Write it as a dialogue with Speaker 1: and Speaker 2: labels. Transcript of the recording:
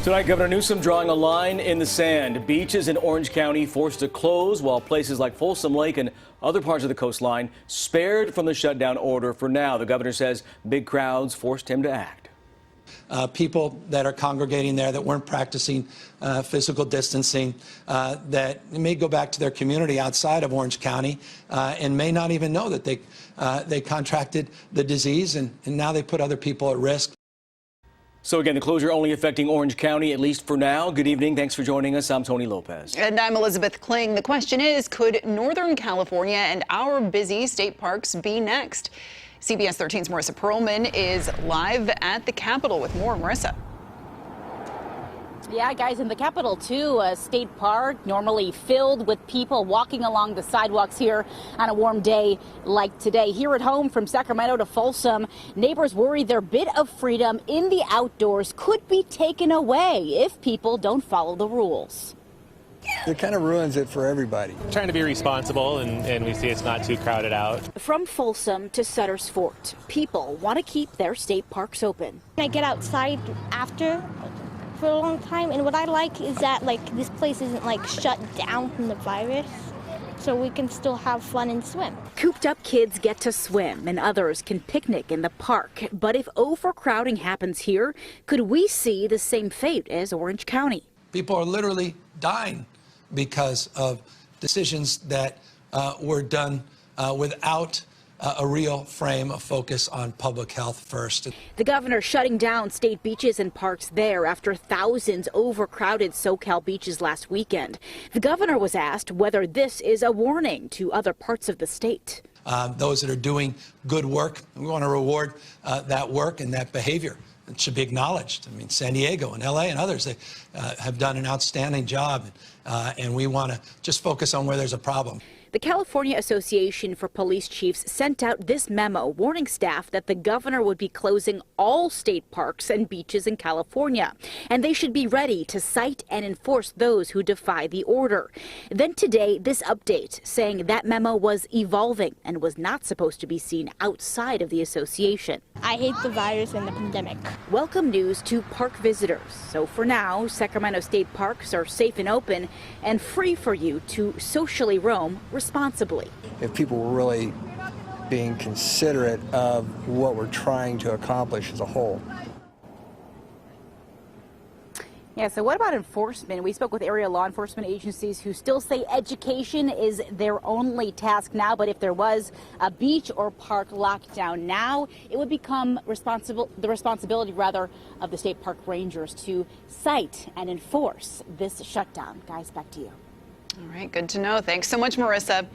Speaker 1: Tonight, Governor Newsom drawing a line in the sand. Beaches in Orange County forced to close, while places like Folsom Lake and other parts of the coastline spared from the shutdown order for now. The governor says big crowds forced him to act.
Speaker 2: People that are congregating there that weren't practicing physical distancing, that may go back to their community outside of Orange County and may not even know that they contracted the disease, and now they put other people at risk.
Speaker 1: So again, the closure only affecting Orange County, at least for now. Good evening. Thanks for joining us. I'm Tony Lopez.
Speaker 3: And I'm Elizabeth Kling. The question is, could Northern California and our busy state parks be next? CBS 13's Marissa Perlman is live at the Capitol with more. Marissa.
Speaker 4: Yeah, guys, in the Capitol, too, a state park normally filled with people walking along the sidewalks here on a warm day like today. Here at home from Sacramento to Folsom, neighbors worry their bit of freedom in the outdoors could be taken away if people don't follow the rules.
Speaker 5: It kind of ruins it for everybody.
Speaker 6: Trying to be responsible, and we see it's not too crowded out.
Speaker 4: From Folsom to Sutter's Fort, people want to keep their state parks open.
Speaker 7: I get outside after for a long time, and what I like is that this place isn't shut down from the virus, so we can still have fun and swim.
Speaker 4: Cooped up kids get to swim and others can picnic in the park. But if overcrowding happens here, could we see the same fate as Orange County?
Speaker 2: People are literally dying because of decisions that were done without a real frame of focus on public health first.
Speaker 4: The governor shutting down state beaches and parks there after thousands overcrowded SoCal beaches last weekend. The governor was asked whether this is a warning to other parts of the state.
Speaker 2: Those that are doing good work, we want to reward that work and that behavior. It should be acknowledged. I mean, San Diego and LA and others, they have done an outstanding job, and we want to just focus on where there's a problem.
Speaker 4: The California Association for Police Chiefs sent out this memo warning staff that the governor would be closing all state parks and beaches in California, and they should be ready to cite and enforce those who defy the order. Then today, this update saying that memo was evolving and was not supposed to be seen outside of the association.
Speaker 7: I hate the virus and the pandemic.
Speaker 4: Welcome news to park visitors. So for now, Sacramento state parks are safe and open and free for you to socially roam responsibly.
Speaker 5: If people were really being considerate of what we're trying to accomplish as a whole.
Speaker 4: Yeah, so what about enforcement? We spoke with area law enforcement agencies who still say education is their only task now, but if there was a beach or park lockdown now, it would become the responsibility of the state park rangers to cite and enforce this shutdown. Guys, back to you.
Speaker 3: All right, good to know. Thanks so much, Marissa.